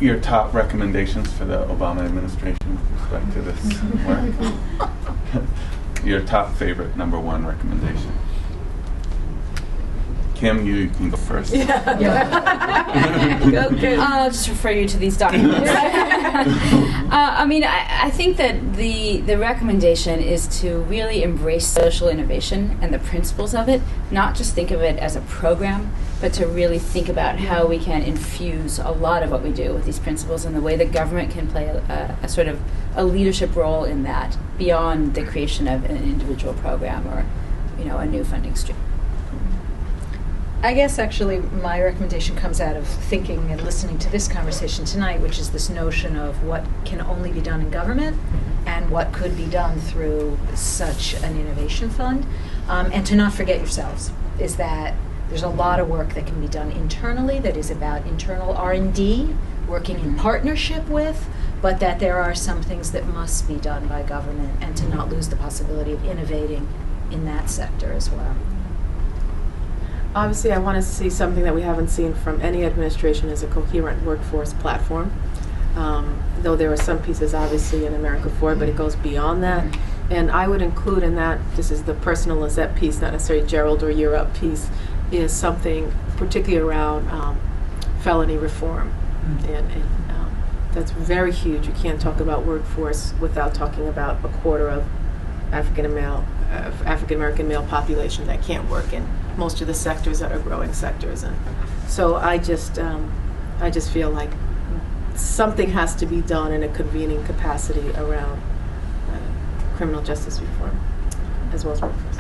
your top recommendations for the Obama administration with respect to this work? Your top favorite number one recommendation. Kim, you can go first. Okay. I'll just refer you to these documents. I mean, I think that the recommendation is to really embrace social innovation and the principles of it, not just think of it as a program, but to really think about how we can infuse a lot of what we do with these principles and the way the government can play a sort of a leadership role in that beyond the creation of an individual program or, a new funding stream. I guess actually my recommendation comes out of thinking and listening to this conversation tonight, which is this notion of what can only be done in government and what could be done through such an innovation fund. And to not forget yourselves, is that there's a lot of work that can be done internally that is about internal R&D, working in partnership with, but that there are some things that must be done by government, and to not lose the possibility of innovating in that sector as well. Obviously, I want to see something that we haven't seen from any administration is a coherent workforce platform. Though there are some pieces, obviously, in America for it, but it goes beyond that. And I would include in that, this is the personal Lisette piece, not necessarily Gerald or Europe piece, is something particularly around felony reform. And that's very huge. You can't talk about workforce without talking about a quarter of African American male population that can't work in most of the sectors that are growing sectors. And so I just feel like something has to be done in a convening capacity around criminal justice reform as well as workforce.